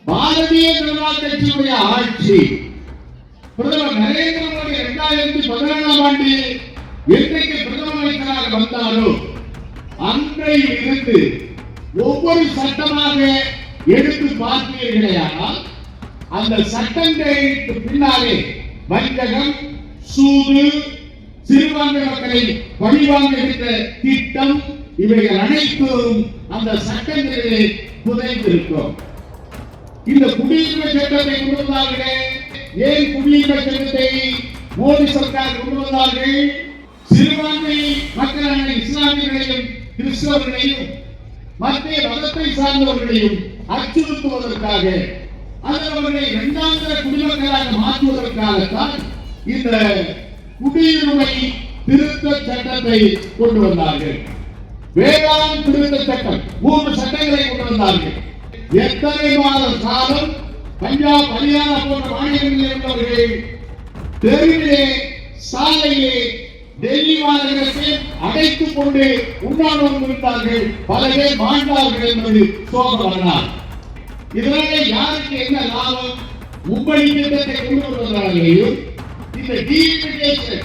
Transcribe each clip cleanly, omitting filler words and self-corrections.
பாரதிய ஜனதா கட்சியுடைய ஆட்சி பிரதமர் நரேந்திர மோடி 2017ஆம் ஆண்டு என்றைக்கு பிரதம அமைச்சராக வந்தாரோ அன்றையில் இருந்து ஒவ்வொரு சட்டமாக எடுத்து பார்த்தீர்களேயானால் அந்த சட்டங்களுக்கு பின்னாலே வஞ்சகம், சூது, சிறுபான்மை மக்களை பழிவாங்குகின்ற திட்டம் இவைகள் அனைத்தும் அந்த சட்டங்களிலே புதைந்திருக்கும். இந்த குடியுரிமை சட்டத்தை கொண்டு வந்தார்களே, ஏன் குடியுரிமை சட்டத்தை மோடி சர்க்கார் கொண்டு வந்தார்கள்? சிறுபான்மை மக்களான இஸ்லாமியர்களையும் கிறிஸ்தவர்களையும் மத்திய மதத்தை சார்ந்தவர்களையும் அச்சுறுத்துவதற்காக, அவர்களை இரண்டாம் தர குடிமக்களாக மாற்றுவதற்காகத்தான் இந்த குடியுரிமை திருத்த சட்டத்தை கொண்டு வந்தார்கள். வேளாண் திருத்த சட்டம் 3 சட்டங்களை கொண்டு வந்தார்கள். எத்தனை மாத காலம் பஞ்சாப், ஹரியானா போன்ற மாநிலங்களில் இருந்தவர்கள் தெருவிலே, சாலையிலே, டெல்லி மாநகரத்தை அடைத்துக் கொண்டு உண்ணாவிரதம் இருந்தார்கள். பல பேர் மாண்டார்கள் என்பது சோகமானார். இதனால யாருக்கு என்ன லாபம்? மும்பை திட்டத்தை கொண்டு வருவதாலேயும் இந்த டீலிமிட்டேஷன்,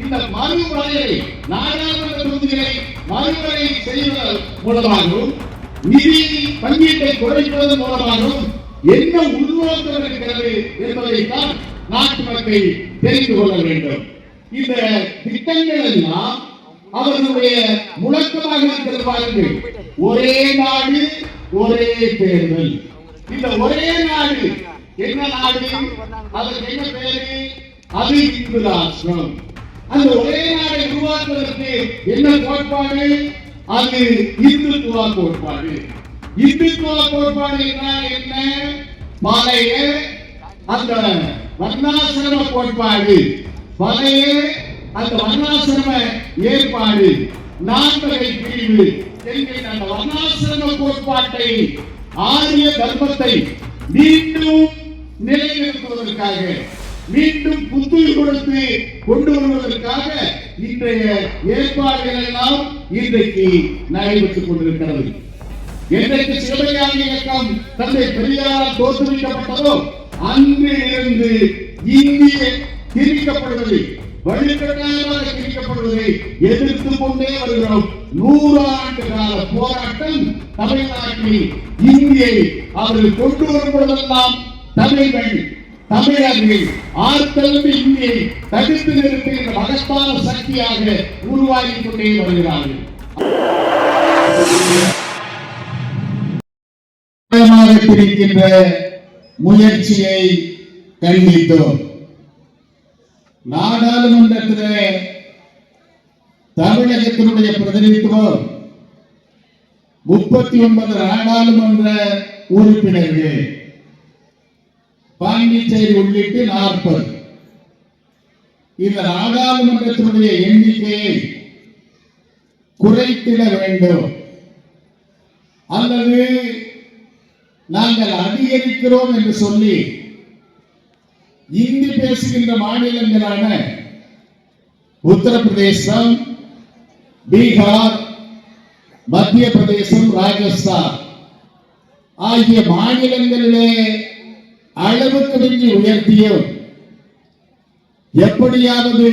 இந்த மறுவரையறை, நாடாளுமன்ற தொகுதிகளை மறுவரை செய்வதன் மூலமாகவும் நிதி பங்கீட்டை குறைப்பதன் மூலமாகவும் என்ன உள்நோக்கம் இருக்கிறது என்பதைத்தான் நாட்டு மக்கள் தெரிந்து கொள்ள வேண்டும். இந்த திட்டங்கள் எல்லாம் அவர்களுடைய முழக்கமாக இருக்கிறது. ஒரே நாடு, ஒரே தேர்தல். இந்த ஒரே நாடு என்ன நாடு? அதற்கு என்ன பேரு? அது இந்து ராஷ்டிரம். அந்த ஒரே நாடை உருவாக்குவதற்கு என்ன கோட்பாடு? அது இந்துத்துவ கோட்பாடு. இந்துத்துவ கோட்பாடு என்ன? பழைய அந்த வர்ணாசிரம கோட்பாடு, பழைய அந்த வர்ணாசிரம ஏற்பாடு, 4 வகை பிரிவு என்கிற அந்த வர்ணாசிரம கோட்பாட்டை, ஆரிய தர்மத்தை மீண்டும் நிலைநிறுத்துவதற்காக, மீண்டும் புத்துயிர் கொடுத்து கொண்டு வருவதற்காக இன்றைய ஏற்பாடுகள் எல்லாம் இன்றைக்கு நடைபெற்றுக் கொண்டிருக்கிறது. என்றைக்கு சிவஞானி இயக்கம் தந்தை பெரியாரால் தோற்றுவிக்கப்பட்டதோ அன்றிலிருந்து இந்திய திரிக்கப்படுவதை, வழிகட்டாயமாக திரிக்கப்படுவதை எதிர்த்து கொண்டே வருகிறோம். 100 ஆண்டு கால போராட்டம் தமிழ்நாட்டில் இந்தியை அவர்கள் கொண்டு வரும்பொழுதெல்லாம் தமிழர்கள் ஆர்த்தெழுந்து இந்தியை தடுத்து நிறுத்துகின்ற மகத்தான சக்தியாக உருவாகிக் கொண்டே வருகிறார்கள். பிரிக்கின்ற முயற்சியை கண்டித்தோம். நாடாளுமன்றத்திலே தமிழகத்தினுடைய பிரதிநிதித்துவம் 39 நாடாளுமன்ற உறுப்பினர்கள், பாண்டிச்சேரி உள்ளிட்டு 40. இந்த நாடாளுமன்றத்தினுடைய எண்ணிக்கையை குறைத்திட வேண்டும் அல்லது நாங்கள் அதிகரிக்கிறோம் என்று சொல்லி இந்தி பேசுகின்ற மாநிலங்களான உத்தரப்பிரதேசம், பீகார், மத்திய பிரதேசம், ராஜஸ்தான் ஆகிய மாநிலங்களிலே அளவுக்கு மிஞ்சி உயர்த்தியும் எப்படியாவது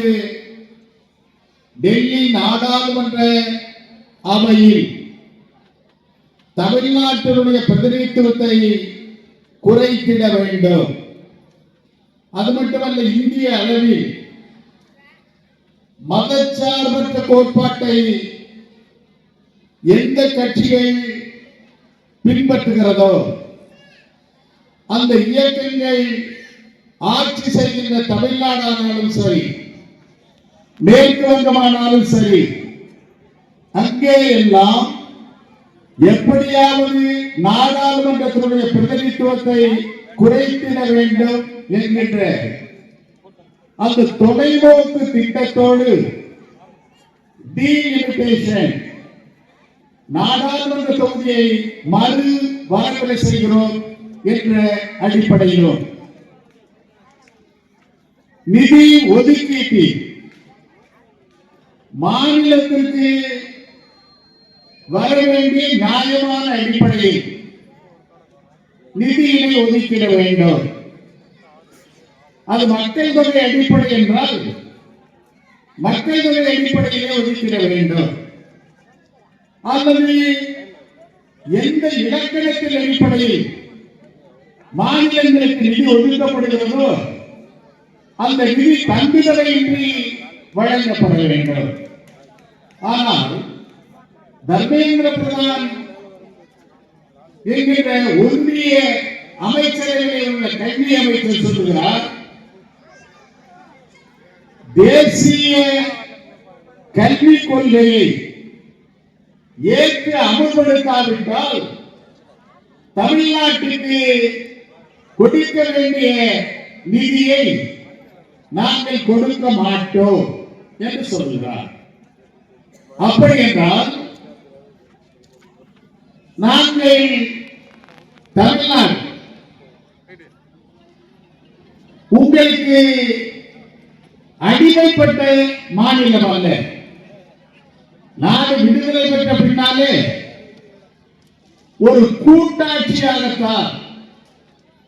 டெல்லி நாடாளுமன்ற அவையில் தமிழ்நாட்டினுடைய பிரதிநிதித்துவத்தை குறைத்திட வேண்டும். அது மட்டுமல்ல, இந்திய அளவில் மதச்சார்பற்ற கோட்பாட்டை எந்த கட்சிகள் பின்பற்றுகிறதோ அந்த இயக்கங்கள் ஆட்சி செய்கின்ற தமிழ்நாடானாலும் சரி, மேற்கு வங்கமானாலும் சரி, அங்கே எல்லாம் எப்படியாவது நாடாளுமன்றத்தினுடைய பிரதிநிதித்துவத்தை குறைத்திட வேண்டும் என்கின்ற அந்த தொலைநோக்கு திட்டத்தோடு டீலிமிட்டேஷன், நாடாளுமன்ற தொகுதியை மறு வரையறை செய்கிறோம் என்ற அடிப்படையிலும் நிதி ஒதுக்கீட்டில் மாநிலத்திற்கு வர வேண்டிய நியாயமான அடிப்படையில் நிதியினை ஒதுக்கிட வேண்டும். அது மக்கள் தொகை அடிப்படை என்றால் மக்கள் தொகை அடிப்படையிலே ஒதுக்கிட வேண்டும். அல்லது எந்த இலக்கணத்தின் அடிப்படையில் மாநிலங்களுக்கு நிதி ஒதுக்கப்படுகிறதோ அந்த நிதி தங்குதடையின்றி வழங்கப்பட வேண்டும். ஆனால் தர்மேந்திர பிரதான் என்கிற ஒன்றிய அமைச்சரவையில் உள்ள கல்வி அமைச்சர் சொல்லுகிறார், தேசிய கல்விக் கொள்கையை ஏற்று அமல்படுத்தாவிட்டால் தமிழ்நாட்டுக்கு கொடுக்க வேண்டிய நிதியை நாங்கள் கொடுக்க மாட்டோம் என்று சொல்கிறார். அப்படி என்றால் நாங்கள் தமிழ்நாடு உங்களுக்கு அடிமைப்பட்ட மாநிலம் அல்ல. நாடு விடுதலை பெற்ற பின்னாலே ஒரு கூட்டாட்சியாகத்தான்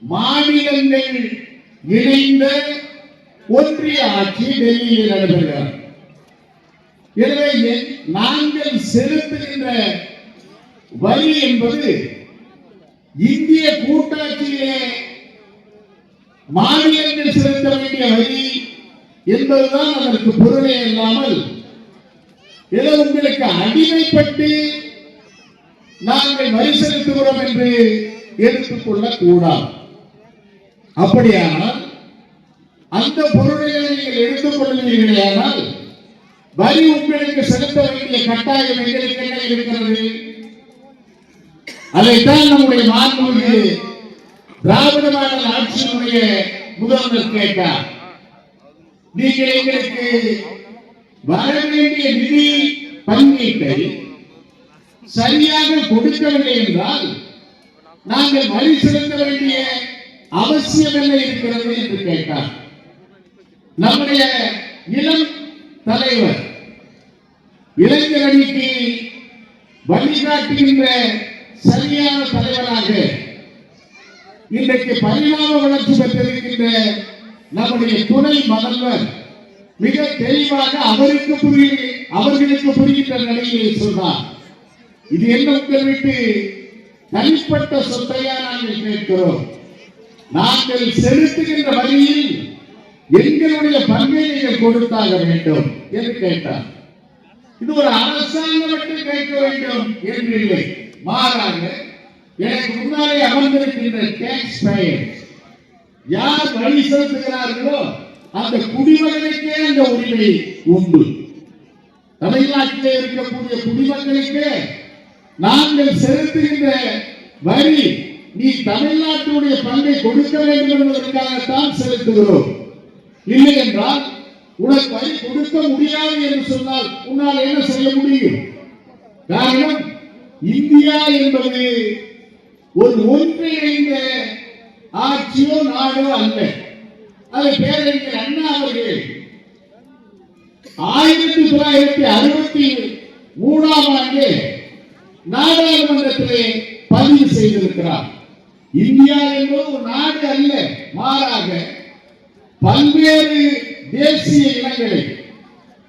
மாநிலங்கள் இணைந்த ஒன்றிய ஆட்சி டெல்லியில் நடைபெறுகிறது. எனவே நாங்கள் செலுத்துகின்ற வரி என்பது இந்திய கூட்டாட்சியிலே மாநிலங்கள் செலுத்த வேண்டிய வரி என்பதுதான் அதற்கு பொருளே இல்லாமல் ஏதோ உங்களுக்கு அடிமைப்பட்டு நாங்கள் வரி செலுத்துகிறோம் என்று எடுத்துக்கொள்ளக் கூடாது. அப்படியானால் அந்த பொருளை நீங்கள் எடுத்துக் கொள்வீர்களானால் வரி உங்களுக்கு செலுத்த வேண்டிய கட்டாயம் எங்களுக்கு என்ன இருக்கிறது? அதைத்தான் நம்முடைய மாண்புமிகு திராவிட மாடல் ஆட்சியினுடைய முதல்வர் கேட்டார். நீங்கள் எங்களுக்கு வர வேண்டிய நிதி பங்கீட்டை சரியாக கொடுக்கவில்லை என்றால் நாங்கள் வரி செலுத்த வேண்டிய அவசியம் என்ன இருக்கிறது என்று கேட்டார். நம்முடைய இளம் தலைவர் இளைஞர் அணிக்கு வழிகாட்டுகின்ற சரியான தலைவராக இன்றைக்கு பரிணாம வளர்ச்சி பெற்றிருக்கின்ற நம்முடைய துணை முதல்வர் மிக தெளிவாக அவர்களுக்கு புரிகின்ற நிலையை சொன்னார். இது என்ன உங்கள் வீட்டு தனிப்பட்ட சொத்தையா நாங்கள் கேட்கிறோம். நாங்கள் செலுத்துகின்ற வழியில் எங்களுடைய பங்கை நீங்கள் கொடுத்தாக வேண்டும் என்று கேட்டார். இது ஒரு அரசாங்கம் மட்டும் கேட்க வேண்டும் என்று இல்லை, மாறாக எனக்கு முன்னாலே அமர்ந்திருக்கின்ற டாக்ஸ் பேயர்ஸ் யார் வழி செலுத்துகிறார்களோ அந்த குடிமகனுக்கே அந்த உரிமை உண்டு. தமிழ்நாட்டிலே இருக்கக்கூடிய குடிமக்களுக்கு நாங்கள் செலுத்துகின்ற வரி நீ தமிழ்நாட்டுடைய பங்கை கொடுக்க வேண்டும் என்பதற்காகத்தான் செலுத்துகிறோம். இல்லை என்றால் உனக்கு வரி கொடுக்க முடியாது என்று சொன்னால் உன்னால் என்ன செய்ய முடியும்? காரணம், இந்தியா என்பது ஒரு ஒன்றிணைந்த ஆட்சியோ நாடோ அல்ல. அதை பேரறிஞர் அண்ணா அவர்கள் 1963 ஆண்டு நாடாளுமன்றத்திலே பதிவு செய்திருக்கிறார். இந்தியா என்பது ஒரு நாடு அல்ல, மாறாக பல்வேறு தேசிய இனங்களை,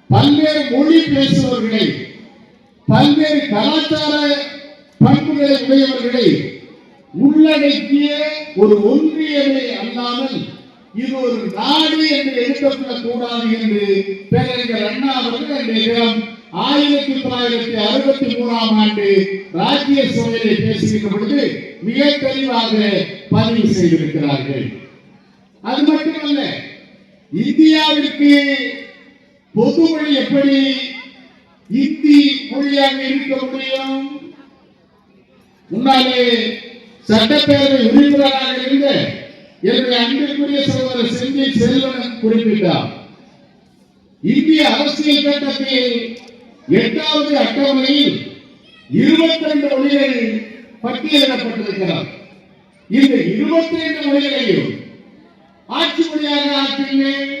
பல்வேறு மொழி பேசுபவர்களை, பல்வேறு கலாச்சார பண்புகளை உடையவர்களை உள்ளடக்கிய ஒரு ஒன்றியமே அல்லாமல் இது ஒரு நாடு என்று எடுத்துக்கொள்ளக் கூடாது என்று பேரறிஞர் அண்ணா அவர்கள் அந்த 1963 ஆண்டு ராஜ்யசபையிலே பேசுகின்ற பொழுது மிக தெளிவாக பதிவு செய்திருக்கிறார்கள். அது மட்டுமல்ல, இந்தியாவிற்கு பொதுமொழி எப்படி இந்தி மொழியாக இருக்க முடியும்? முன்னாலே சட்டப்பேரவை உறுப்பினராக இருந்த என்னுடைய அன்பிற்குரிய சகோதரர் செந்தில் செல்வன் குறிப்பிட்டார். இந்திய அரசியல் சட்டத்தில் 8வது அட்டவணையில் 22 மொழிகள் பட்டியலிடப்பட்டிருக்கிறார். இந்த 22 மொழிகளையும் ஆட்சி மொழியாக ஆக்கினேன்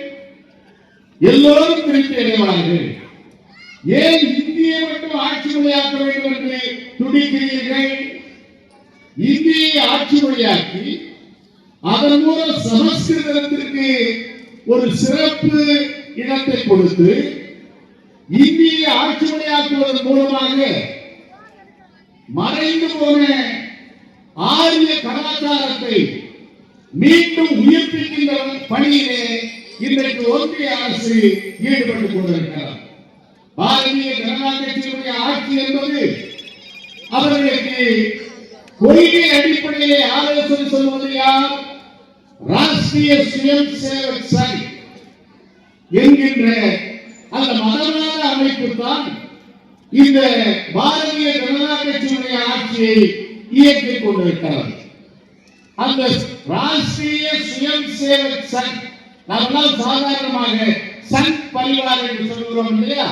எல்லோரும் திருப்தி அடைவார்கள். ஏன் இந்தியை மட்டும் ஆட்சி மொழியாக்க வேண்டும் என்று துடிக்கிறீர்கள்? இந்தியை ஆட்சி மொழியாக்கி அதன் மூலம் சமஸ்கிருதத்திற்கு ஒரு சிறப்பு இடத்தை கொடுத்து இந்தியை ஆட்சி மொழியாக்குவதன் மூலமாக மறைந்து போன ஆரிய கலாச்சாரத்தை மீண்டும் உயிர்ப்பிக்கின்ற பணியிலே இன்றைக்கு ஒன்றிய அரசு ஈடுபட்டுக் கொண்டிருக்கிறார். பாரதிய ஜனதா கட்சியினுடைய ஆட்சி என்பது அவர்களுக்கு கொள்கை அடிப்படையிலே ஆலோசனை சொல்வது யார்? ராஷ்டிரிய சுயம் சேவக் சங் என்கின்ற அந்த மதவாத அமைப்பு தான் இந்த பாரதிய ஜனதா கட்சியினுடைய ஆட்சியை இயக்கிக் கொண்டிருக்கிறது. அந்த ராஷ்டிரிய சுயம் சேவக் சங் நம்மளால் சாதாரணமாக சங் பரிவார் என்று சொல்கிறோம் இல்லையா?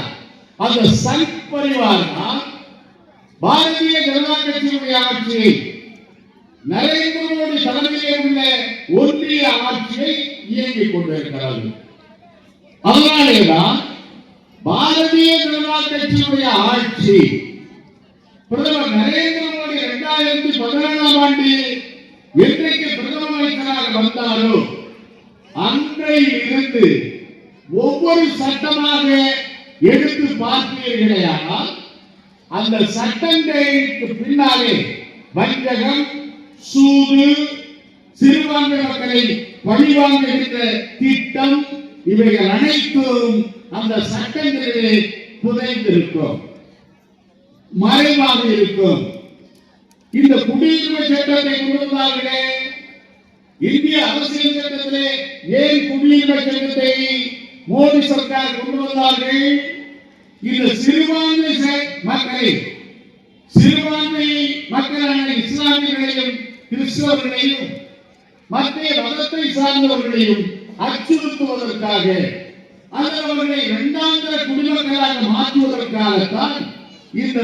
அந்த சங் பரிவார் தான் பாரதிய ஜனதா கட்சியினுடைய ஆட்சியை, நரேந்திர மோடி தலைமையிலே உள்ள ஒன்றிய ஆட்சியை இயக்கிக் கொண்டிருக்கிறது. அதனாலேதான் பாரதிய ஜனதா கட்சியினுடைய ஆட்சி பிரதமர் நரேந்திர மோடி 2017ஆம் ஆண்டு என்றைக்கு பிரதம அமைச்சராக வந்தாரோ அன்றையில் இருந்து ஒவ்வொரு சட்டமாக எடுத்து பார்த்தீர்களேயானால் அந்த சட்டங்களுக்கு பின்னாலே வஞ்சகம், சூது, சிறுபான்மை மக்களை பழிவாங்குகின்ற திட்டம் இவைகள் அனைத்தும் அந்த சட்டங்களிலே புதைந்திருக்கும், மறைவாக இருக்கும். இந்த குடியுரிமை சட்டத்தை கொண்டு வந்தார்களே, இந்திய அரசியல் சட்டத்திலே ஏன் குடியுரிமை சட்டத்தை மோடி சர்க்கார் கொண்டு வந்தார்கள்? இந்த சிறுபான்மை மக்களான இஸ்லாமியர்களையும் கிறிஸ்தவர்களையும் மற்ற மதத்தை சார்ந்தவர்களையும் அச்சுறுத்துவதற்காக, அவர்களை இரண்டாந்திர குடிமக்களாக மாற்றுவதற்காகத்தான் இந்த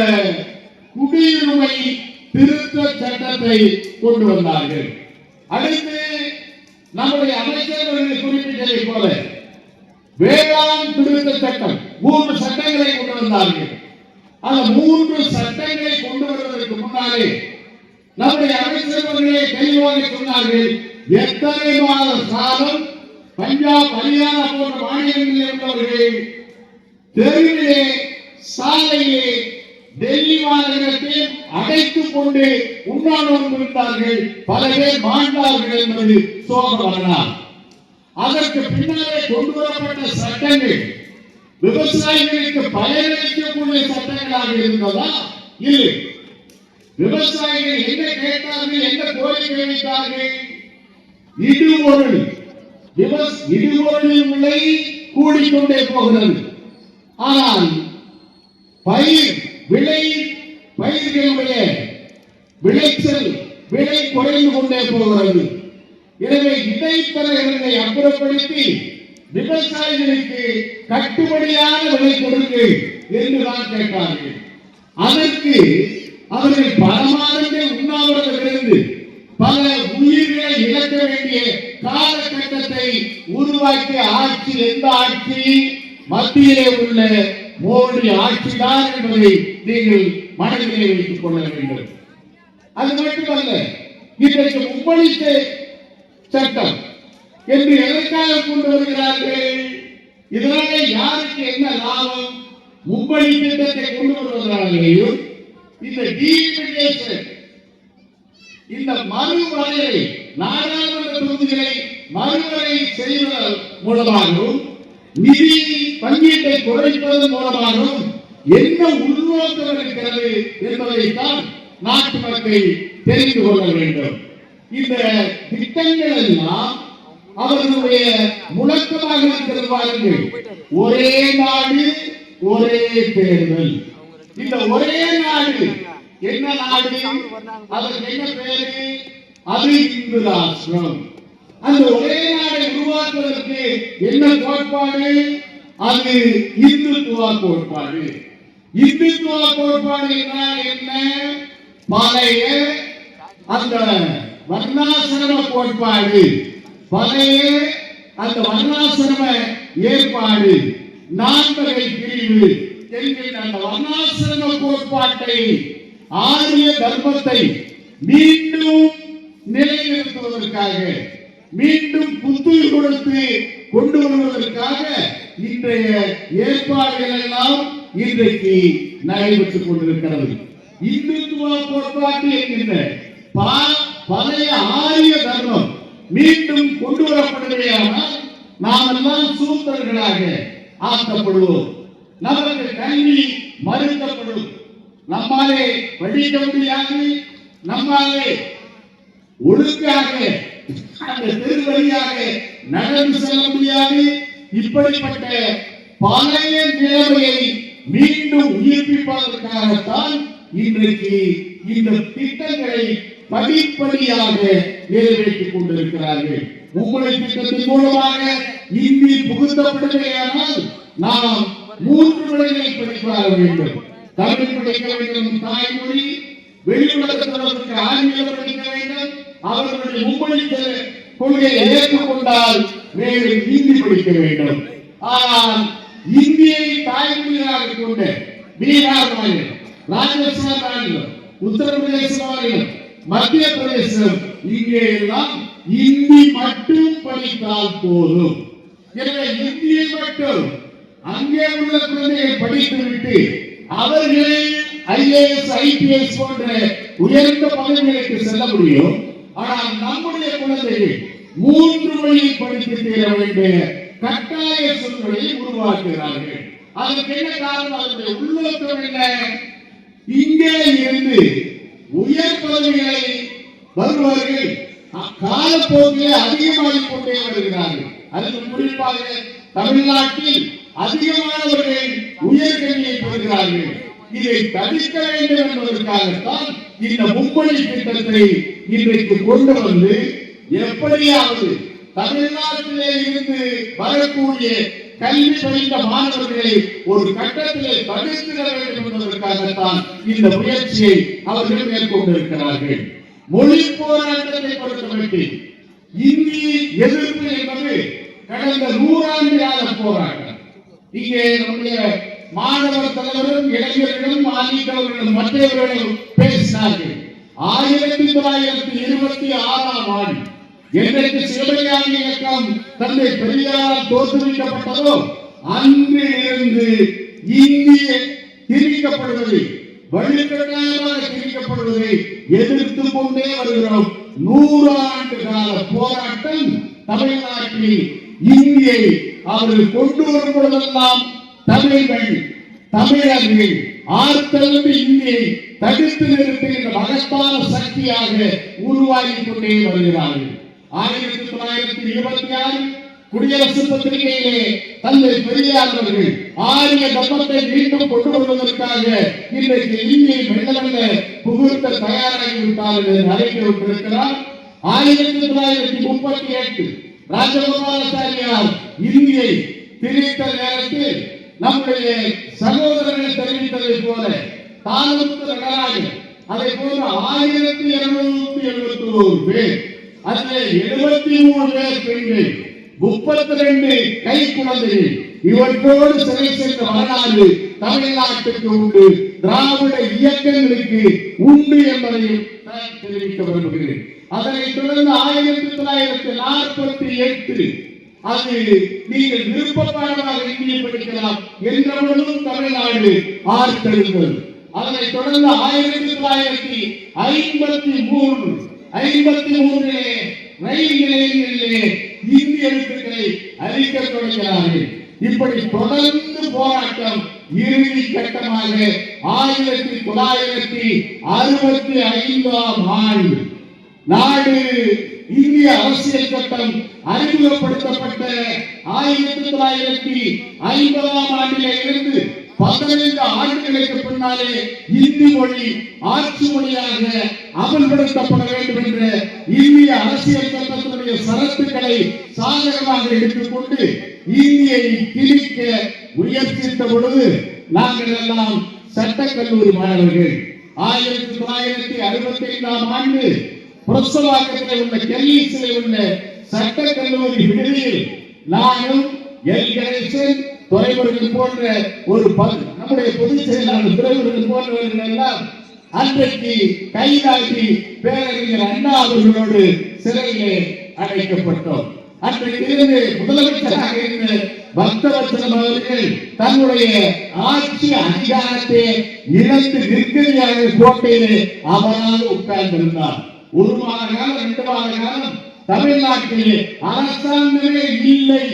குடியுரிமை திருத்த சட்டத்தை கொண்டு வந்தார்கள். அடுத்து நம்முடைய அமைச்சர்கள் குறிப்பிட்டதை போல வேளாண் திருத்த சட்டம் 3 சட்டங்களை கொண்டு வந்தார்கள். அந்த 3 சட்டங்களை கொண்டு வருவதற்கு முன்னாலே நம்முடைய அமைச்சர்களே தெளிவாக சொன்னார்கள், எத்தனை மாத காலம் பஞ்சாப், ஹரியானா போன்ற மாநிலங்களில் இருந்தவர்கள் தெருவிலே, சாலையிலே, டெல்லி மாநகரத்தில் அடைத்துக் கொண்டு உண்ணாநோன்பு இருந்தார்கள், பல பேர் மாண்டார்கள் என்பது சோகவரலாறு. அதற்கு பின்னாலே கொண்டு வரப்பட்ட சட்டங்கள் விவசாயிகளுக்கு பயனளிக்கக்கூடிய சட்டங்களாக இருந்ததா? இல்லை. விவசாயிகள் என்ன கேட்டார்கள், என்ன கோரிக்கை வைத்தார்கள்? இடுபொருள் இடுபொருளின் விலை கூடிக்கொண்டே போகிறது. ஆனால் பயிர்களுடைய விளைச்சல் விலை குறைந்து கொண்டே போகிறது. எனவே இடைத்தரகர்களை அப்புறப்படுத்தி விவசாயிகளுக்கு கட்டுப்படியான விலை கொடுக்கு என்றுதான் கேட்டார்கள். அதற்கு அவர்கள் பல மாதங்கள் உண்ணாவிரதம் இருந்து பல உயிர்களை இழக்க வேண்டிய காலகட்டத்தை உருவாக்கிய ஆட்சி எந்த ஆட்சி? மத்தியிலே உள்ள மோடி ஆட்சிதான் என்பதை நீங்கள் மனதிலே வைத்துக் கொள்ள வேண்டும். அது மட்டுமல்ல, இன்றைக்கு மும்மொழித்த சட்டம் என்று எதற்காக கொண்டு வருகிறார்கள்? இதனால யாருக்கு என்ன லாபம்? மும்மொழி திட்டத்தை கொண்டு வருவதாலேயும் இந்த டீலிமிட்டேஷன், இந்த மறுவரையறை, நாடாளுமன்ற தொகுதிகளை மறுவரை செய்வதன் மூலமாகவும் நிதி பங்கீட்டை குறைப்பதன் மூலமாகவும் என்ன உள்நோக்கம் இருக்கிறது என்பதைத்தான் நாட்டு மக்கள் தெரிந்து கொள்ள வேண்டும். இந்த திட்டங்கள் எல்லாம் அவர்களுடைய முழக்கமாக இருக்கிறது. பாருங்கள், ஒரே நாடு ஒரே தேர்தல். இந்த ஒரே நாடு என்ன நாடு? அதற்கு என்ன பேரு? அது இந்து ராஷ்டிரம். அந்த ஒரே நாடை உருவாக்குவதற்கு என்ன கோட்பாடு? அது இந்துத்துவ கோட்பாடு. இந்துத்துவ கோட்பாடு என்ன? பழைய அந்த வர்ணாசிரம கோட்பாடு, பழைய அந்த வர்ணாசிரம ஏற்பாடு, 4 வகை பிரிவு என்கிற அந்த வர்ணாசிரம கோட்பாட்டை, ஆரிய தர்மத்தை மீண்டும் நிலைநிறுத்துவதற்காக, மீண்டும் புத்துயிர் கொடுத்து கொண்டு வருவதற்காக இன்றைய ஏற்பாடுகள் எல்லாம் இன்றைக்கு நடைபெற்றுக் கொண்டிருக்கிறது. இந்துத்துவ கோட்பாட்டு என்கின்ற பழைய ஆரிய தர்மம் மீண்டும் கொண்டு வரப்படுவதையானால் நாம் எல்லாம் சூத்திரர்களாக ஆக்கப்படுவோம். நமக்கு கல்வி மறுக்கப்படும். நம்மாலே படிக்க முடியாது, நம்மாலே ஒழுங்காக அந்த திருவழியாக நடந்து செல்ல முடியாது. இப்படிப்பட்ட பழைய நிலைமையை மீண்டும் உயிர்ப்பிப்பதற்காகத்தான் இன்றைக்கு இந்த திட்டங்களை படிப்படியாக நிறைவேற்றிக் கொண்டிருக்கிறார்கள். மும்மொழி திட்டத்தின் மூலமாக இந்தி புகுத்தப்படுவதையானால் நாம் 3 மொழிகளை படிக்க வேண்டும். தமிழ் படிக்க வேண்டும், தாய்மொழி. வெளியுலகத்தினருக்கு ஆங்கிலம் படிக்க வேண்டும். அவர்களுடைய மும்மொழி கொள்கையை ஏற்றுக்கொண்டால் வேறு ஹிந்தி படிக்க வேண்டும். ஆனால் இந்தியை தாய்மொழியாக கொண்ட பீகார் மாநிலம், ராஜஸ்தான் மாநிலம், உத்தரப்பிரதேச மாநிலம், மத்திய பிரதேசம், இங்கே எல்லாம் இந்தி மட்டும் படித்தால் போதும். எனவே இந்தியை மட்டும் அங்கே உள்ள குழந்தைகள் படித்துவிட்டு அவர்களை IAS, IPS போன்ற உயர்ந்த பதவிகளுக்கு செல்ல முடியும். ஆனால் நம்முடைய குழந்தைகள் 3 மொழியை படித்து தீர வேண்டிய கட்டாய சூழ்நிலையை உருவாக்குகிறார்கள். அதற்கு என்ன காரணம்? அதனுடைய உள்நோக்கம் என்ன? இங்கே இருந்து உயர் பதவிகளை வருவார்கள் காலப்போக்கிலே அதிகமாகிக் கொண்டே வருகிறார்கள். அதற்கு குறிப்பாக தமிழ்நாட்டில் அதிகமானவர்கள் உயர்கல்வியை பெறுகிறார்கள். இதை தடுக்க வேண்டும் என்பதற்காகத்தான் இந்த மும்மொழி திட்டத்தை இன்றைக்கு கொண்டு வந்து எப்படியாவது தமிழ்நாட்டிலே இருந்து வரக்கூடிய கல்வி பயின்ற மாணவர்களை ஒரு கட்டத்திலே தடுத்திட வேண்டும் என்பதற்காகத்தான் இந்த முயற்சியை அவர்கள் மேற்கொண்டிருக்கிறார்கள். மொழி போராட்டத்தை பொறுத்தவரை இந்தி எதிர்ப்பு என்பது கடந்த 100 ஆண்டு கால போராட்டம். இங்கே நம்முடைய மாணவர் தலைவரும் இளைஞர்களும் ஆதிக்கவர்களும் மற்றவர்களும் பேசினார்கள். 1926ஆம் ஆண்டு என்றைக்கு சிவஞானி இயக்கம் தந்தை பெரியாரால் தோற்றுவிக்கப்பட்டதோ அன்று இருந்து இந்திய திணிக்கப்படுவதை, வழிகட்டாயமாக திணிக்கப்படுவதை எதிர்த்து கொண்டே வருகிறோம். 100 ஆண்டு கால போராட்டம் தமிழ்நாட்டில் இந்தியை அவர்கள் கொண்டு வரும் பொழுதெல்லாம் தமிழர்கள் ஆர்த்தெழுந்து இந்தியை தடுத்து நிறுத்துகின்ற மகத்தான சக்தியாக உருவாகி கொண்டே வருகிறார்கள். 1926 குடியரசு பத்திரிகையிலே தந்தை பெரியார் அவர்கள் ஆரிய தர்மத்தை மீண்டும் கொண்டு வருவதற்காக இன்றைக்கு இந்தியை மெல்ல புகுத்த தயாராகிவிட்டார்கள் என்று அறிவிக்கப்பட்டிருக்கிறார். 1938 ராஜகோபாலாச்சாரியார் இந்தியை திணித்த நேரத்தில் நம்முடைய சகோதரர்கள் தெரிவித்ததை போல தானுக்கு நடராஜன் அதை போல 1271 பேர், அதில் 73 பேர் பெண்கள், 32 கை குழந்தைகள், இவற்றோடு சிறை சென்ற வரலாறு தமிழ்நாட்டுக்கு உண்டு, திராவிட இயக்கங்களுக்கு உண்டு என்பதையும் தெரிவிக்க விரும்புகிறேன். அதனைத் தொடர்ந்து 1948 அது நீங்கள் விருப்பப்பாடமாக இந்தியை படிக்கலாம் என்றவர்களும் தமிழ்நாடு ஆர்த்தெழுந்தது. அதனைத் தொடர்ந்து 1953 ரயில் நிலையங்களிலே இந்திய எழுத்துக்களை அளிக்க தொடங்கினார்கள். இப்படி தொடர்ந்து போராட்டம் இறுதி கட்டமாக 1965ஆம் ஆண்டு நாடு இந்திய அரசியல் சட்டம் அறிமுகப்படுத்தப்பட்ட 1950ஆம் ஆண்டிலே இருந்து 15 ஆண்டுகளுக்கு பின்னாலே இந்தி மொழி ஆட்சி மொழியாக அமல்படுத்தப்பட வேண்டும் என்ற இந்திய அரசியல் சட்டத்தினுடைய சரத்துக்களை சாதகமாக எடுத்துக்கொண்டு இந்தியை திணிக்க முயற்சித்த பொழுது நாங்கள் எல்லாம் சட்டக்கல்லூரி மாணவர்கள் 1965ஆம் ஆண்டு புரசவாக்கத்தில் உள்ள கெல்லீஸில் உள்ள சட்டக்கல்லூரி விடுதியில் நானும் எல் கணேசன், துறைமுருகன் போன்ற நம்முடைய பொதுச் செயலாளர் துறைமுருகன் போன்றவர்கள் எல்லாம் அன்றைக்கு கைதாகி பேரறிஞர் அண்ணா அவர்களோடு சிறையிலே அடைக்கப்பட்டோம். அன்றைக்கு இருந்து முதலமைச்சராக இருந்த பக்தவத்சலம் அவர்கள் தன்னுடைய ஆட்சி அதிகாரத்தை இழந்து நிற்கதியாக கோட்டையிலே அவராக உட்கார்ந்திருந்தார். 1 மாத காலம் 2 மாத காலம் தமிழ்நாட்டிலே அரசாங்கமே இல்லை,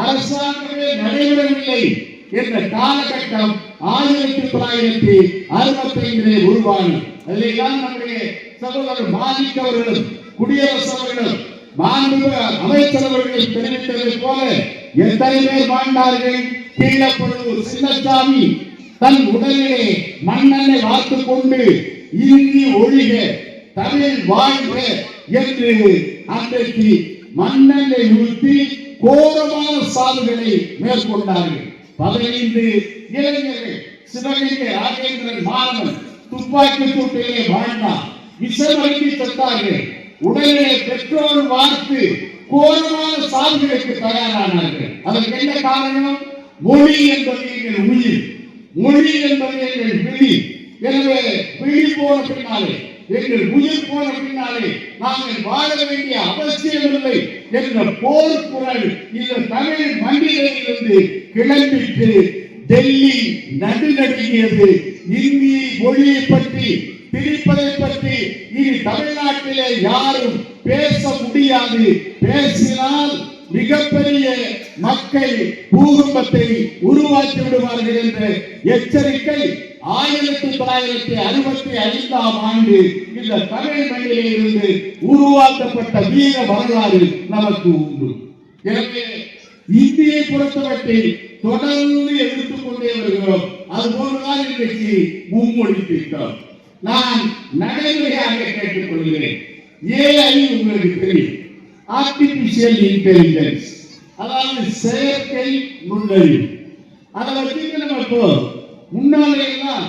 அரசாங்கமே நடைபெறவில்லை என்ற காலகட்டம் 1965 உருவானது. அதில்தான் நம்முடைய சகோதரர் மாணிக் அவர்களும் குடியரசு அவர்களும் அமைச்சர் அவர்கள் தெரிவித்தது போல எத்தனை பேர் வாழ்ந்தார்கள். கீழப்பழுவூர் சின்னசாமி தன் உடலிலே மண்ணெண்ணை வார்த்துக் கொண்டு இந்தி ஒழிக தமிழ் வாழ்க என்று அன்றைக்கு மண்ணெண்ணை ஊற்றி கோரமான சாவுகளை மேற்கொண்டார்கள். 15 இளைஞர்கள் சிவகங்கை ராஜேந்திரன் மாணவன் துப்பாக்கி சூட்டிலே வாழ்ந்தார். விஷமருந்தி செத்தார்கள். உடனே பெற்றோர் வார்த்து கோரமான சாவுகளுக்கு தயாரானார்கள். அதற்கு என்ன காரணம்? மொழி என்பது எங்கள் உயிர், மொழி என்பது எங்கள் விழி. எனவே விழி போன பின்னாலே, எங்கள் உயிர் போன பின்னாலே நாங்கள் வாழ வேண்டிய அவசியமில்லை என்ற போர் குரல் இந்த தமிழ் மண்ணிலிருந்து கிளம்பிட்டு டெல்லி நடுநடுங்கியது. இந்தி மொழியை பற்றி பிரிப்பதை பற்றி இனி தமிழ்நாட்டிலே யாரும் பேச முடியாது. பேசினால் மிகப்பெரிய மக்கள் பூகம்பத்தை உருவாக்கி விடுவார்கள் என்ற எச்சரிக்கை 1965ஆம் ஆண்டு இந்த தமிழ் மண்ணிலே இருந்து உருவாக்கப்பட்ட வீர வரலாறு நமக்கு உண்டு. எனவே இந்தியை பொறுத்தவரை தொடர்ந்து எதிர்த்துக் கொண்டே வருகிறோம். அதுபோன்றுதான் இன்றைக்கு மும்மொழி திட்டம். நான் நடைமுறையாக கேட்டுக் கொள்கிறேன். AI உங்களுக்கு தெரியும், ஆர்டிபிஷியல் இன்டெலிஜென்ஸ், அதாவது செயற்கை நுண்ணறிவு. அதை வச்சு நம்ம இப்போ முன்னாலே எல்லாம்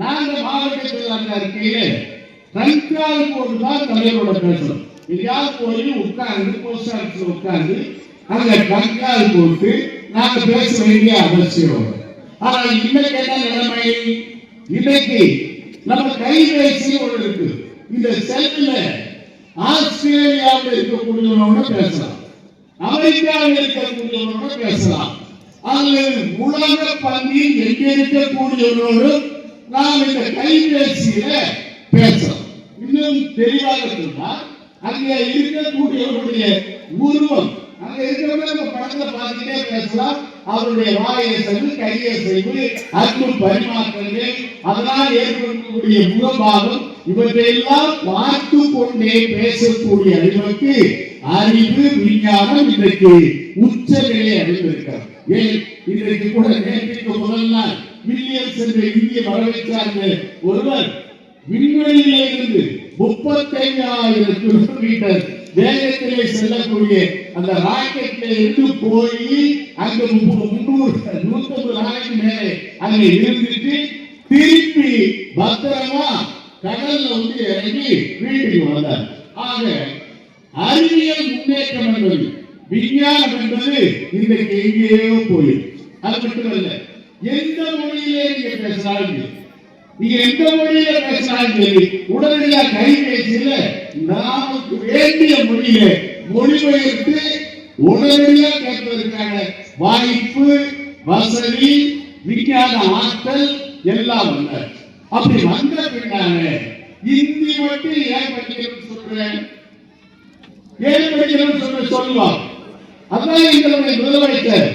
நாங்க மாவட்டத்தில் அந்த அறிக்கையில கண்கால் போட்டு தான் தலைவரோட பேசணும். எங்கேயாவது போய் உட்கார்ந்து போஸ்ட் ஆஃபீஸ்ல உட்கார்ந்து அங்க கண்கால் போட்டு நாங்க பேச வேண்டிய அவசியம். ஆனால் இன்னைக்கு என்ன நிலைமை? இன்னைக்கு நம்ம கைபேசி ஒன்று இருக்கு. இந்த செல்ல ஆஸ்திரேலியாவில் இருக்கக்கூடியவனோட பேசலாம், அமெரிக்காவில் இருக்கக்கூடியவனோட பேசலாம், அல்லது உலக பந்தியில் எங்க இருக்கக்கூடியவனோடு நாம் இந்த கைபேசியில பேசலாம். இன்னும் தெளிவாக சொன்னால் அங்கே இருக்கக்கூடியவருடைய உருவம், அங்க இருக்கிறவங்க நம்ம படத்துல பார்த்துட்டே பேசலாம். அவருடைய வாயை செய்து கையை செய்து அன்பு பரிமாற்றங்கள், அதனால் ஏற்படக்கூடிய முகபாகம், இவற்றையெல்லாம் பார்த்து கொண்டே பேசக்கூடிய அளவுக்கு அறிவு விஞ்ஞானம் இன்றைக்கு உச்சநிலை அடைந்திருக்கிறது. ஏன் இன்றைக்கு கூட நேற்றுக்கு முதல் நாள் வில்லியம்ஸ் என்ற இந்திய வரவேற்றாங்க ஒருவர் விண்வெளியிலே இருந்து 35,000 கிலோமீட்டர் வேகத்திலே செல்லக்கூடிய அந்த ராக்கெட்ல இருந்து போய் அங்க 150 நாளைக்கு மேலே அங்கே இருந்துட்டு திருப்பி பத்திரமா கடல்ல வந்து இறங்கி வீட்டுக்கு வந்தார். ஆக அறிவியல் முன்னேற்றம் என்பது, விஞ்ஞானம் என்பது இன்றைக்கு எங்கேயோ போயிருக்கு. அது மட்டுமல்ல, எந்த மொழியிலே நீங்க பேசினாலும், நீங்க எந்த மொழியில பேசினாலும் சரி, உடனடியாக கைபேசியில நமக்கு வேண்டிய மொழியில மொழிபெயர்த்து உடனடியாக கேட்பதற்கான வாய்ப்பு, வசதி, விஞ்ஞான ஆற்றல் எல்லாம் வந்த. அப்படி வந்த பின்னால இந்தி மட்டும் ஏன் படிக்கணும்னு சொல்றேன், ஏன் படிக்கணும்னு சொல்லுவாங்க. அதான் எங்களுடைய முதலமைச்சர்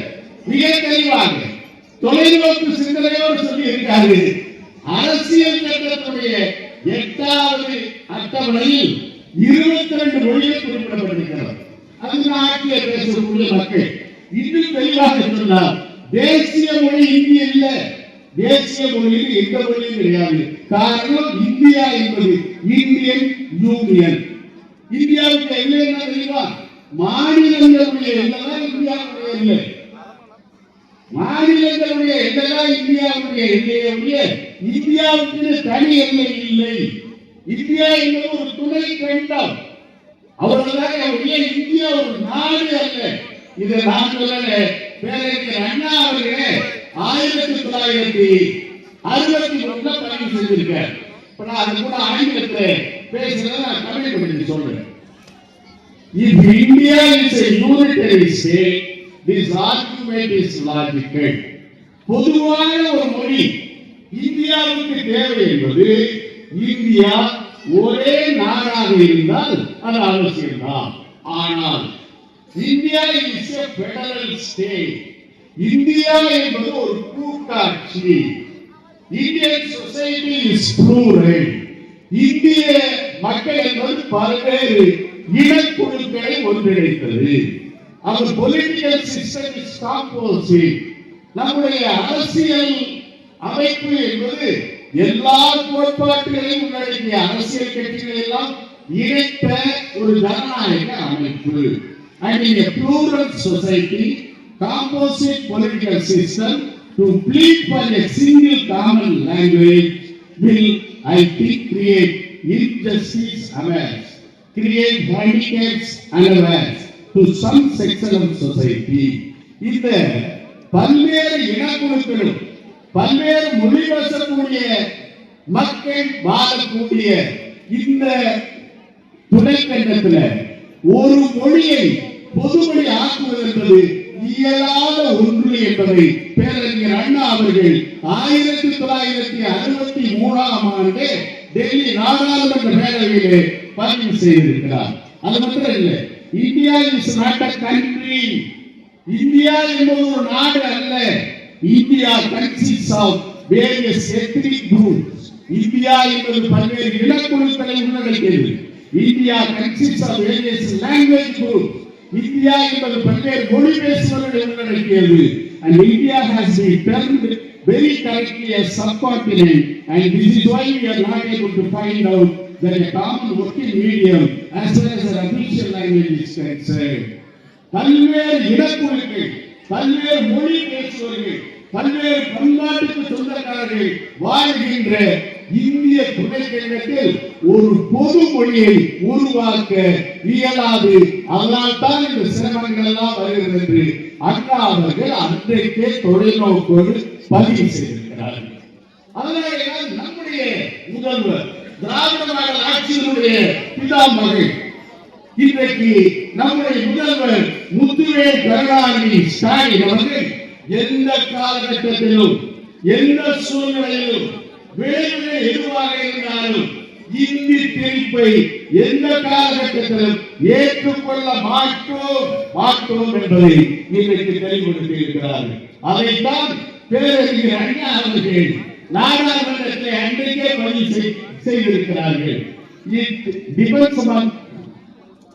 மிக தெளிவாக தொலைநோக்கு சிந்தனையோடு சொல்லி இருக்காரு. அரசியல் சட்டத்துடைய 8வது அட்டவணையில் 22 மொழிகள் குறிப்பிடப்பட்டிருக்கிறது. அது நாட்டிலே பேசக்கூடிய மக்கள் இன்னும் தெளிவாக சொன்னார், தேசிய மொழி இந்தி இல்ல, தேசிய மொழியில் எந்த மொழியும் கிடையாது. காரணம், இந்தியா என்பது இந்தியன் யூனியன். இந்தியாவுக்கு என்ன தெரியுமா? மாநிலங்களுடைய எல்லாம் இந்தியாவுடைய இல்லை, மாநிலங்களுடைய எல்லாம் இந்தியாவுடைய இல்லையே, இந்தியாவுக்கு தனி எல்லை இல்லை. இந்தியா என்பது ஒரு துணை கண்டம், அவ்வளவுதான். இந்தியா ஒரு நாடு அல்ல. இதை நான் சொல்லல, பேரறிஞர் அண்ணா அவர்களே 1963 பதிவு செஞ்சிருக்கார். இப்ப நான் அது கூட ஆங்கிலத்தில் பேசுறத நான் தமிழ் கொஞ்சம் சொல்றேன். If India is a unitary state, this argument is logical. பொதுவான ஒரு மொழி இந்தியாவுக்கு தேவை என்பது இந்தியா ஒரே நாடாக இருந்தால் அது அவசியம்தான். ஆனால் India is a federal state. India என்பது ஒரு கூட்டாட்சி. Indian society is plural. இந்திய மக்கள் என்பது பல்வேறு இனக்குழுக்களை ஒன்றிணைத்தது. அவர் பொலிட்டிக்கல் சிஸ்டம் இஸ் காம்போசிட். நம்முடைய அரசியல் அமைப்பு என்பது எல்லா கோட்பாடுகளையும் உள்ளடக்கிய அரசியல் கட்சிகளை எல்லாம் இணைத்த ஒரு ஜனநாயக அமைப்பு. And in a plural society, composite political system to plead for a single common language will, I think, create injustice awareness, create handicaps unawares to some section of society. இந்த பல்வேறு இனக்குழுக்களும் பல்வேறு மொழி பேசக்கூடிய மக்கள் வாழக்கூடிய இந்த துணைக்கண்டத்தில் ஒரு மொழியை பொதுமொழி ஆக்குவது என்பது இயலாத ஒன்று என்பதை பேரறிஞர் அண்ணா அவர்கள் 1963ஆம் ஆண்டு டெல்லி நாடாளுமன்ற பேரவையிலே பதிவு செய்திருக்கிறார். அது மட்டும் இல்லை, India is not a country. India என்பது ஒரு நாடு அல்ல. India consists of various ethnic groups. India என்பது பல்வேறு இனக்குழுக்களை உள்ளடக்கியது. India consists of various language groups. India என்பது பல்வேறு மொழி பேசுபவர்களை உள்ளடக்கியது. And India has been termed very correctly a subcontinent, and this is why we are not able to find out that a common working medium as well as an official language is concerned. பல்வேறு இனக்குழுக்கள், பல்வேறு மொழி பேசுபவர்கள், பல்வேறு பண்பாட்டுக்கு சொந்தக்காரர்கள் வாழ்கின்ற இந்திய துணைக்கண்டத்தில் ஒரு பொது மொழியை உருவாக்க இயலாது. அதனால் தான் இந்த சிரமங்கள் எல்லாம் வருகிறது என்று அண்ணா அவர்கள் அன்றைக்கே தொலைநோக்கோடு பதிவு செய்திருக்கிறார்கள். அதனால்தான் நம்முடைய முதல்வர் திராவிட மாடல் ஆட்சியினுடைய பிதாமகன் இன்றைக்கு நம்முடைய முதல்வர் முத்துவேல் கருணாநிதி ஸ்டாலின் அவர்கள் எந்த காலகட்டத்திலும் எந்த சூழ்நிலையிலும் வேறு எதுவாக இருந்தாலும் இந்தி திணிப்பை எந்த காலகட்டத்திலும் ஏற்றுக்கொள்ள மாட்டோம் என்பதை இன்றைக்கு தெளிவுபடுத்தி இருக்கிறார்கள். அதைத்தான் பேரறிஞர் அண்ணா அவர்கள் நாடாளுமன்றத்தில் அன்றைக்கே பதிவு செய்திருக்கிறார்கள்.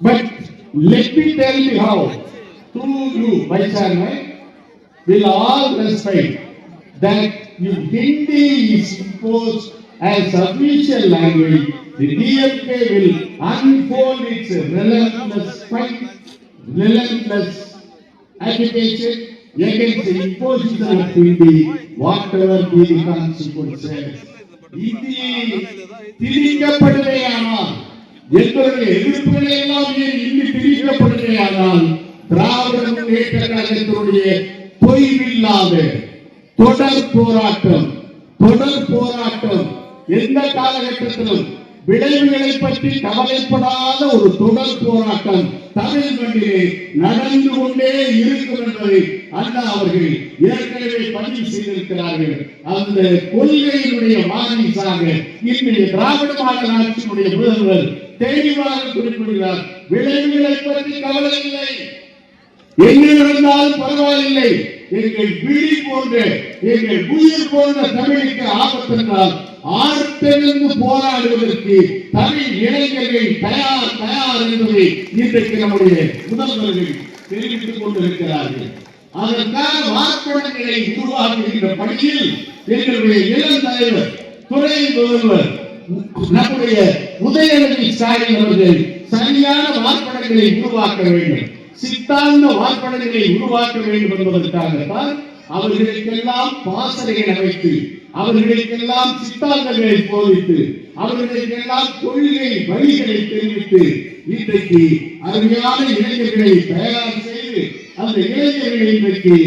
But let me tell you how, through you, my chairman, will all respect that if Hindi is imposed as official language, the DMK will unfold its relentless fight, relentless agitation against the imposition of Hindi, whatever be the consequences. இந்தியை திணிக்கப்படுவேயானால், எங்களுடைய எதிர்ப்புகளை எல்லாம் இந்தி திணிக்கப்படுவேயானால், திராவிட முன்னேற்ற கழகத்தினுடைய தொய்வில்லாத தொடர் போராட்டம் எந்த காலகட்டத்திலும் விளைவுகளை பற்றி கவலைப்படாத ஒரு தொடர் போராட்டம் தமிழ் மண்ணிலே நடந்து கொண்டே இருக்கும் என்பதை அண்ணா அவர்கள் ஏற்கனவே பதிவு செய்திருக்கிறார்கள். அந்த கொள்கையினுடைய வாரிசாக இன்றைய திராவிட மாடல் ஆட்சியினுடைய முதல்வர் தெளிவாக குறிப்பிடுகிறார். விளைவுகளை பற்றி கவலை இல்லை, எங்கே இருந்தாலும் பரவாயில்லை, எங்கள் விழி போன்ற எங்கள் உயிர் போன்ற தமிழுக்கு ஆபத்து என்றால் ஆர்த்தெழுந்து போராடுவதற்கு தமிழ் இளைஞர்கள் தயார் என்பதை இன்றைக்கு நம்முடைய முதல்வர்கள் தெரிவித்துக் கொண்டிருக்கிறார்கள். அதற்கான வார்த்தைகளை உருவாக்குகின்ற பணியில் எங்களுடைய இளம் தலைவர் துணை முதல்வர் நம்முடைய உதயநிதி ஸ்டாலின் அவர்கள் சரியான வார்த்தைகளை உருவாக்க வேண்டும், சித்தாந்த வார்த்தைகளை உருவாக்க வேண்டும் என்பதற்காகத்தான் அவர்களுக்கெல்லாம் பாசறைகள் அமைத்து, அவர்களுக்கெல்லாம் சித்தாந்தங்களை போதித்து, அவர்களுக்கெல்லாம் கொள்கை வழிகளை தெரிவித்து இன்றைக்கு அருமையான இளைஞர்களை தயார் செய்து அந்த இளைஞர்களை இன்றைக்கு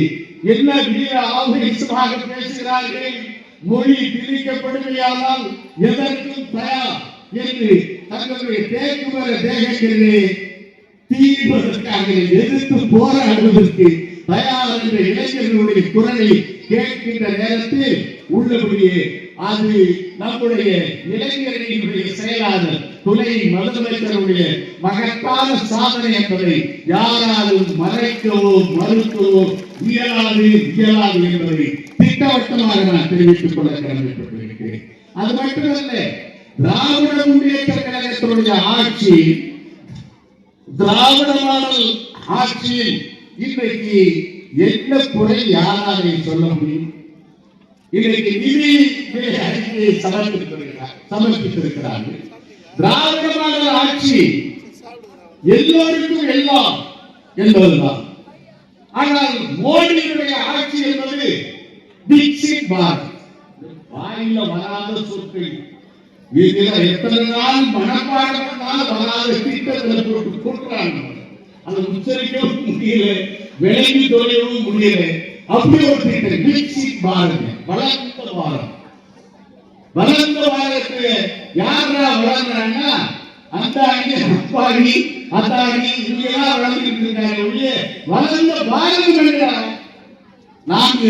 என்ன வீர ஆவேசமாக பேசுகிறார்கள். மொழி திணிக்கப்படுமையானால் எதற்கும் தயார் என்று தங்களுடைய தேக்குமர தேகங்களை தீர்ப்பதற்காக எதிர்த்து போராடுவதற்கு தயார் என்ற இளைஞர்களுடைய குரலை கேட்கின்ற நேரத்தில் உள்ளபடியே அது நம்முடைய இளைஞர்களுடைய செயலாளர் துணை முதலமைச்சருடைய மகத்தான சாதனை என்பதை யாராலும் மறைக்கவோ மறுக்கவோ இயலாது என்பதை திட்டவட்டமாக நான் தெரிவித்துக் கொள்ள கடமைப்பட்டிருக்கிறேன். அது மட்டுமல்ல, திராவிட முன்னேற்ற கழகத்தினுடைய ஆட்சி, திராவிட மாடல் ஆட்சியில் இன்றைக்கு என்ன குறை யாராலே சொல்ல முடியும்? இன்றைக்கு நிதி அறிக்கையை சமர்ப்பித்திருக்கிறார்கள். திராவிட மாடல் ஆட்சி எல்லோருக்கும் எல்லாம் என்பதுதான். ஆனால் மோடியுடைய ஆட்சி என்பது தீட்சித் பாரத், வாயில வராத சொற்கள். இதுல எத்தனை நாள் மனப்பாடம் வராத திட்டத்தில் போட்டு போட்டுறாங்க. அதை உச்சரிக்கவும் முடியல, விளங்கி தொழிலும் முடியல. அப்படி ஒரு திட்டம் தீட்சித் பாரத், வளர்ந்த பாரத். வளர்ந்த பாரதத்துல யாரா வளர்றாங்க? அந்தாணி, அப்பாடி, அத்தாணி இவங்கெல்லாம் வளர்ந்துட்டு இருக்காங்க. வளர்ந்த பாரதம் நாங்க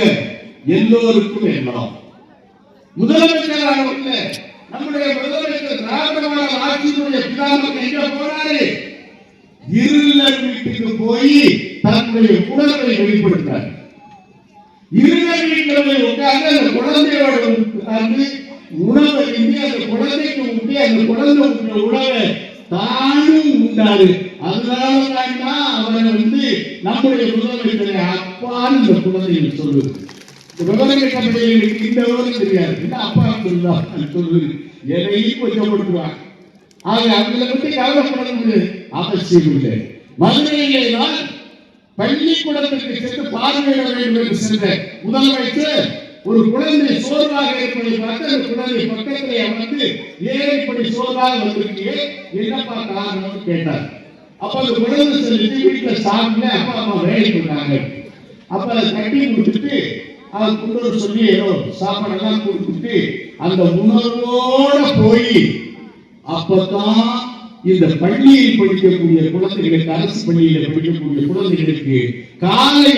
எல்லோருக்கும் எல்லாம். முதலமைச்சராக உள்ள நம்முடைய முதலமைச்சர் திராவிட மாடல் ஆட்சியினுடைய பிதாமகன் எங்க போறாரு? இருளர் வீட்டுக்கு போய் தன்னுடைய உணர்வை வெளிப்படுத்தார். இருளர் வீட்டில் உட்கார்ந்து அந்த குழந்தையோட உட்கார்ந்து உணவை அந்த குழந்தைக்கு ஊட்டி அந்த குழந்தை உணவை தானும் உண்டாரு. அதனாலதான் அவரை நம்முடைய முதலமைச்சரை அப்பான்னு இந்த குழந்தைகள் சொல்லுது. விவரங்கள் கம்பெனிகளுக்கு இந்த விவரம் தெரியாது, அப்பா சொல்லுது, எதையும் கொஞ்சம் கொடுத்துருவாங்க. ஆக அவங்களை பற்றி கவலைப்பட அவசியம் இல்லை. மதுரையிலே தான் பள்ளிக்கூடத்திற்கு சென்று பார்வையிட வேண்டும் என்று சென்ற முதலமைச்சர் ஒரு குழந்தை சோர்வாக இருப்பதை பார்த்து அந்த குழந்தை பக்கத்திலே அமர்ந்து ஏன் இப்படி சோர்வாக வந்திருக்கீங்க, என்னப்பா காரணம் கேட்டார். அப்ப அந்த குழந்தை சொல்லிட்டு வீட்டுல சாப்பிடல, அப்பா அம்மா வேலைக்கு போட்டாங்க. அப்ப அதை கட்டி கொடுத்துட்டு அதை கொண்டு சொல்லி ஏதோ சாப்பாடெல்லாம் கொடுத்துட்டு அந்த உணர்வோட போய் அப்பதான் இந்த பள்ளியில் படிக்கக்கூடிய குழந்தைகளுக்கு, அரசு பள்ளியில் படிக்கக்கூடிய குழந்தைகளுக்கு காலை